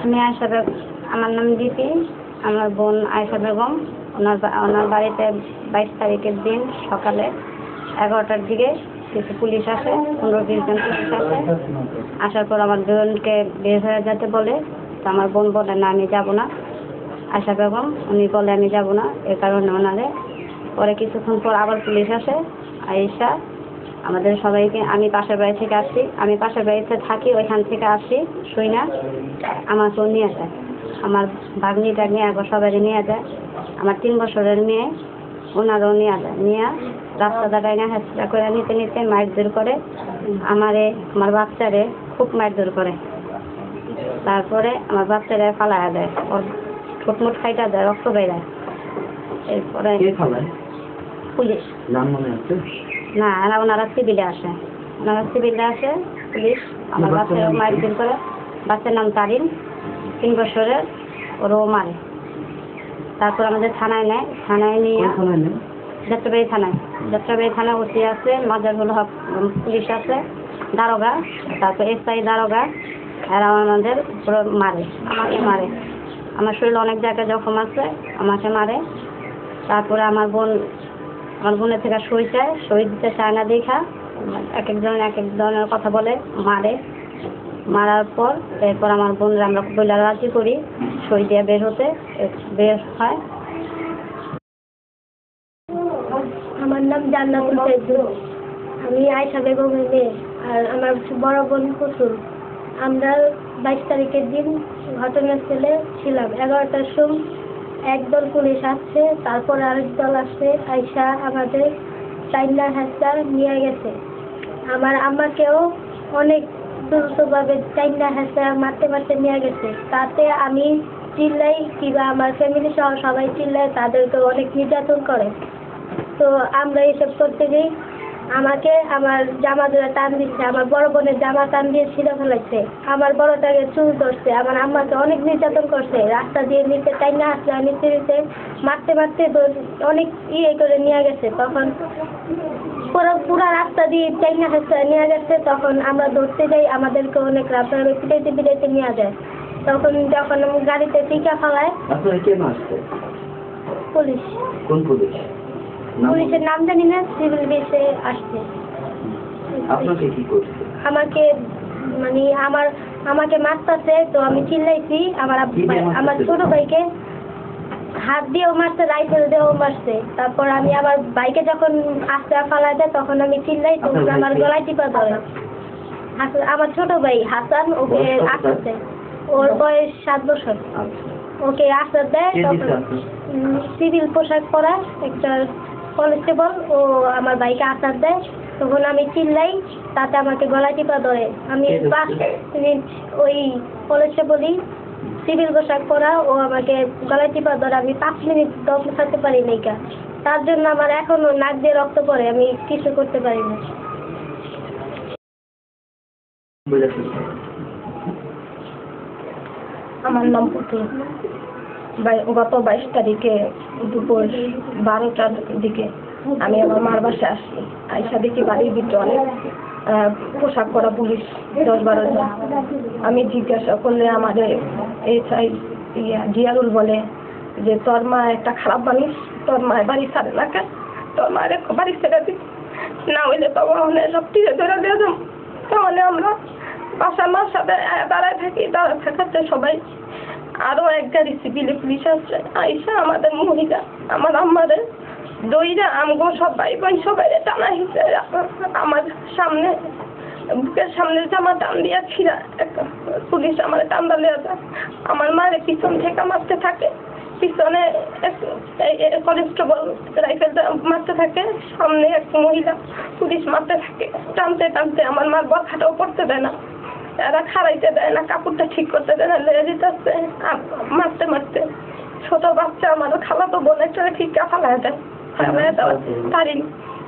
আমি আয়েশা বেগম, আমার নাম দীপি। আমার বোন আয়েশা বেগম। ওনার বাড়িতে 22 তারিখের দিন সকালে 11টার দিকে কিছু পুলিশ আসে, 15-20 জন পুলিশ আসে। আসার পর আমার বোনকে বের হয়ে যেতে বলে। তো আমার বোন বলে না, আমি যাব না। আয়েশা বেগম উনি বলে আমি যাব না, এ কারণে ওনারে পরে কিছুক্ষণ পর আবার পুলিশ আসে। আয়েশা আমাদের সবাইকে, আমি পাশের বাড়ি থেকে আসছি, আমি পাশের বাড়িতে থাকি, ওইখান থেকে আসি শুই না, আমাকেও নিয়ে যায়। আমার ভাগ্নিটা নিয়ে একবার সবাই নিয়ে যায়। আমার 3 বছরের মেয়ে ওনারও নিয়ে যায়। নিয়ে রাস্তা দাঁড়ায় না হেঁচড়া করে নিতে নিতে মারধর করে। আমার বাচ্চারে খুব মারধর করে। তারপরে আমার বাচ্চারে ফালাইয়া দেয়, ওর ঠোঁটমুট খাইটা দেয়, রক্ত বেরায়। এরপরে পুলিশ না, ওনারা সিভিলে আসে। পুলিশ আমার বাচ্চারা মারধর করে। বাচ্চার নাম তারিন, 3 বছরের, ওরও মারে। তারপর আমাদের থানায় নেয়। থানায় নিয়ে যাত্রাবাড়ি থানায় ওসি আছে, মাজারুল হক পুলিশ আছে, দারোগা, তারপর এসআই দারোগা। এরা আমাদের পুরো আমাকে মারে। আমার শরীরে অনেক জায়গায় জখম আছে, আমাকে মারে। তারপরে আমার বোনের থেকে সই দিতে চায় না দেখা এক এক ধরনের কথা বলে, মারার পর এরপর আমার বোনরা আমরা বইলা রাজি করি সই দিয়ে বের হয়। আমার নাম জান্নাতুল ফেরদৌস। আমি আয়েশা বেগমের মেয়ে। আর আমার বড় বোন কুসুম। আমরা 22 তারিখের দিন ঘটনাস্থলে ছিলাম। 11টার সময় একদল পুলিশ আসছে, তারপরে আরেক দল আসছে। আয়েশা আমাদের চাইনা হাসপাতাল নিয়ে গেছে। আমার আম্মাকেও অনেক দ্রুতভাবে চাইনা হাসপাতাল মারতে নিয়ে গেছে। তাতে আমি চিল্লাই, কিংবা আমার ফ্যামিলি সহ সবাই চিল্লায়, তাদেরকে অনেক নির্যাতন করে। তো আমরা এসব করতে গিয়ে আমাকে আমার জামা ধরে টান দিচ্ছে, আমার বড় বোনের জামা টান দিয়ে ছিঁড়ে ফেলাচ্ছে, আমার বড়টাকে চুল ধরছে, আমার আম্মাকে অনেক নির্যাতন করছে। রাস্তা দিয়ে নিচে টাইনা আসছে, নিচে মারতে অনেক করে নিয়ে গেছে। তখন পুরো রাস্তা দিয়ে টাইনা আসতে নিয়ে গেছে। তখন আমরা ধরতে যাই, আমাদেরকে অনেক রাস্তায় পিটাইতে নিয়ে যায়। তখন যখন গাড়িতে টিকা ফেলায় পুলিশ। কোন পুলিশ? পুলিশের নাম জানি না, সিভিল বেসে আসছে। আপনাকে কি করছে? আমাকে মারতেছে। তো আমি চিল্লাইছি। আমার ছোট ভাইকে হাত দিয়েও মারছে, রাইফেল দিয়েও মারছে। তারপর আমি আবার বাইকে যখন আস্তে ফালাই দেয়, তখন আমি চিল্লাই, তো আমার গলায় টিপা ধরে। আমার ছোট ভাই হাসান, ওকে আসছে, ওর বয়স 7 বছর। ওকে আশ্বাস দেয়। তখন সিভিল পোশাক পরা একটা কনস্টেবল, ও আমার ভাইকে আশ্বাস দেয়। তখন আমি চিল্লাই, তাতে আমাকে গলা টিপা ধরে। আমি 5 মিনিট ওই কনস্টেবলই সিভিল পোশাক পরা, ও আমাকে গলা টিপা ধরে। আমি 5 মিনিট দম খাইতে পারি নাই। তার জন্য আমার এখনো নাক দিয়ে রক্ত পড়ে, আমি কিছু করতে পারি না। আমার নাম পুতুল। গত 22 তারিখে দুপুর 12টার দিকে আমি আমার মার বাসায় আসি। আইসা দেখি বাড়ির ভিতরে অনেক পোশাক পরা পুলিশ 10-12 জন। আমি জিজ্ঞাসা করলে আমাদের জিয়ারুল বলে যে তোর মা একটা খারাপ মানুষ, তোর মায়ের বাড়ি ছাড়ে না, কেন তোর মায়ের বাড়ি ছেড়ে দিস না, হইলে তখন সব টিরে ধরে দিয়ে যাম। তাহলে আমরা বাসার মার সাথে দাঁড়ায় থাকাতে সবাই আরো এক গাড়ি সিভিলে পুলিশ আসছে। আইসা আমাদের মহিলা, আমার আম্মাদের দইরা আমগো সবাই টানা হিসে আমার সামনে বুকের সামনে জামা টান দিয়া ছিঁড়া পুলিশ আমার টান্দা লিয়া যায়। আমার মায়ের পিছন থেকে মারতে থাকে, পিছনে কনস্টেবল রাইফেলটা মারতে থাকে, সামনে এক মহিলা পুলিশ মারতে থাকে। টানতে আমার মার বখাটাও পড়তে দেয় না, এরা খাড়াইতে দেয় না, কাপড়টা ঠিক করতে দেয় না, লেগে দিতে মারতে ছোট বাচ্চা আমার খালাতো বোন একটা ঠিক ফালায় দেয়।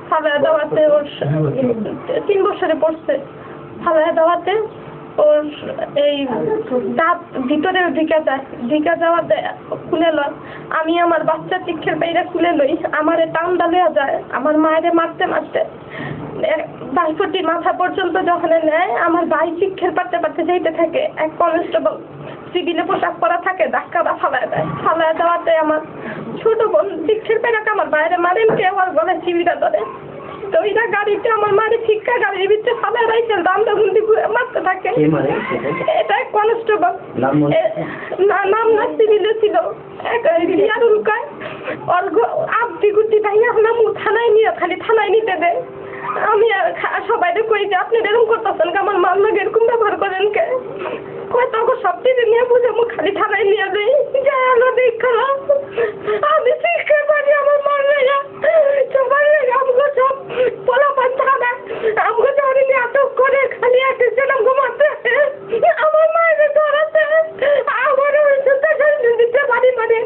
ফালায় দেওয়াতে ওর 3 বছরে পড়ছে। ফালায় দেওয়াতে ওর এই দাঁত ভিতরে ঢিকা যাওয়াতে খুলে লয়। আমি আমার বাচ্চা চিক্ষের বাইরে খুলে লই, আমারে টান ডালিয়া যায়, আমার মায়েরে মারতে মারতে বাইফটি মাথা পর্যন্ত যখন নেয়, আমার ভাই চিক্ষের পারতে যাইতে থাকে। এক কনস্টেবল সিভিলে পোশাক পরা থাকে, ধাক্কা ফালায় দেয়। ফালায় দেওয়াতে আমার ছোট বোন চিক্ষের পেরাকে আমার বাইরে মারেন, কেউ আর গলায় চিবিটা ধরে। তো ওইটা গাড়িতে আমার মারে শিক্ষা গাড়ির ভিতরে ফালায় রাইছেন, দামটা গুন্দি মারতে থাকে। এটা এক কনস্টেবল, নাম না সিভিলে ছিল, ইয়ারুল কয়। ওর আবদি গুটি ভাইয়া হলাম থানায় নিয়ে, খালি থানায় নিতে দেয়। আমি সবাই কই যে আপনি এরকম করতেছেন, আমার মার লাগে এরকম ব্যবহার করেন কে? কয় তখন সব কিছু নিয়ে বুঝে মুখ খালি থানায় নিয়ে যাই, যাই আলো দেখা আমি শিখতে পারি আমার মার লাগে সবাই আমগো সব পোলাপান থানা আমগো ধরে নিয়ে আটক করে খালি একটা ছিলাম ঘুমাতে, আমার মায়ের ধরাতে আমার দিতে পারি, মানে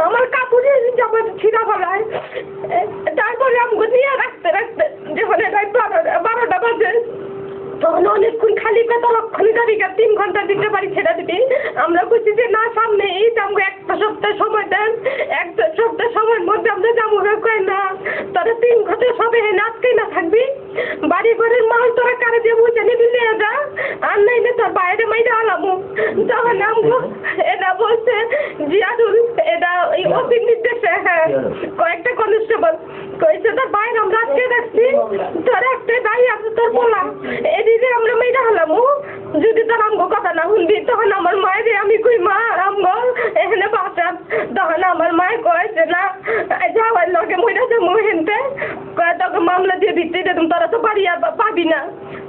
আমার কাপড়ে জামা ছিঁড়া ফেলায়। তারপরে আমগো নিয়ে রাখতে যখন রাত 12টা বাজে, তখন অনেকক্ষণ খালি লক্ষণী তারিখা 3 ঘন্টা দিতে পারি ছেড়ে দিবি। আমরা বলছি যে না, সামনে এই যাবো, একটা সপ্তাহ সময় দেন, একটা সপ্তাহ সময়ের মধ্যে আমরা যাবো। কয় না, তোরা 3 ঘন্টা সবে আজকেই না থাকবি, বাড়ি ঘরের মাল তোরা কারে দিয়ে বুঝে নিবি, নিয়ে যা, আর নাইলে তোর বাইরে মাইরে আলামু। তখন আমগো এটা বলছে জিয়াদুল, এটা এই অফিস নির্দেশে, হ্যাঁ, কয়েকটা কনস্টেবল কইছে তোর বাইরে আমরা আজকে রাখছি, তোর একটা দায়ী আছে তোর বলা, এদিকে আমরা মেয়েরা হলাম। যদি তোর আমগো কথা না শুনবি, তখন আমার মায়ের আমি কই মা আমগো এখানে বাঁচান। তখন আমার মায় কয় যে না, যাওয়ার লগে মহিলা যে মহেনতে কয় তোকে মামলা দিয়ে ভিত্তিতে তোরা তো বাড়ি আর পাবি না,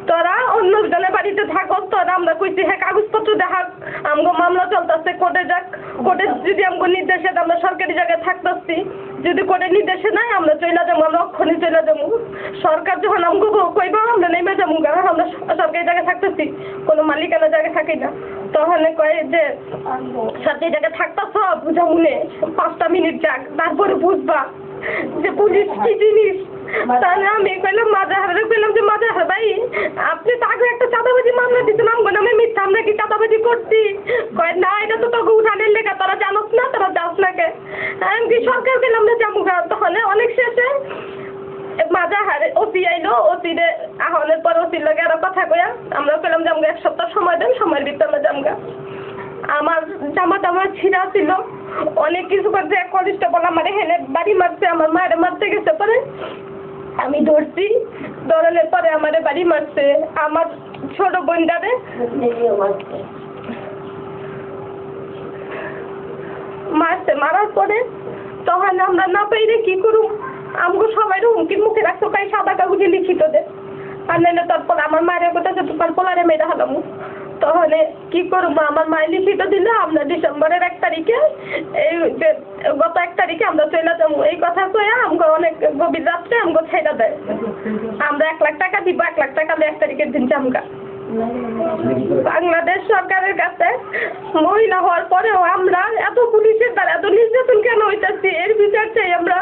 তোরা অন্য জনের বাড়িতে থাকো। তোরা আমরা কইছি হ্যাঁ কাগজপত্র দেখাক, আমগো মামলা চলতেছে, কোর্টে যাক, কোর্টে যদি আমগো নির্দেশে আমরা সরকারি জায়গায় থাকতেছি, যদি কোর্টের নির্দেশে নাই আমরা চলে যাবো, আমরা অক্ষণে চলে যাবো। সরকার যখন আমগো কইবা আমরা নেমে যাবো, কারণ আমরা সরকারি জায়গায় থাকতেছি, কোনো মালিকানা জায়গায় থাকি না। তখন কয় যে সরকারি জায়গায় থাকতেছ বুঝা মনে 5টা মিনিট যাক, তারপরে বুঝবা যে পুলিশ কি জিনিস। তাহলে আমি কইলাম মাজাহারে, কইলাম যে মাজাহার ভাই আপনি তো আগে একটা চাঁদাবাজি মামলা দিচ্ছেন আমগো নামে মিথ্যা, আমরা কি চাঁদাবাজি করছি? কয় না, এটা তো তোকে উঠানের লেখা, তোরা জানোস না, তোরা যাস না কে? আমি কি সরকার গেলাম না যাবো? তখন অনেক শেষে মাজাহারে ওসি আইলো, ওসিরে আহনের পর ওসির লগে আরো কথা কয়া আমরা কইলাম যে আমাকে 1 সপ্তাহ সময় দেন, সময়ের ভিতরে আমরা যামগা। আমার জামা টামা ছিঁড়া ছিল, অনেক কিছু করছে। এক কনস্টেবল আমার হেনে বাড়ি মারছে, আমার মায়ের মারতে গেছে, পরে আমি ধরছি, ধরনের পরে আমারে বাড়ি মারছে। আমার ছোট বোনটারে মারছে, মারার পরে তখন আমরা না পাইলে কি করুম, আমগো সবাই হুমকির মুখে রাখতো, কাই সাদা কাগজে লিখিত দে, আর নাইলে তারপর আমার মায়ের কথা তোমার পোলারে মেয়েরা হলাম। তখন কি করবো, আমার মায়ের লিখিত দিলে আমরা ডিসেম্বরের 1 তারিখে, এই গত 1 তারিখে আমরা চলে যাবো, এই কথা কয়ে আমগো অনেক গভীর রাত্রে আমগো ছেড়ে দেয়। আমরা 1 লাখ টাকা দিব, 1 লাখ টাকা 1 তারিখের দিন জামগা। বাংলাদেশ সরকারের কাছে মহিলা হওয়ার পরেও আমরা এত পুলিশের দ্বারা এত নির্যাতন কেন হইতেছি, এর বিচার চাই আমরা।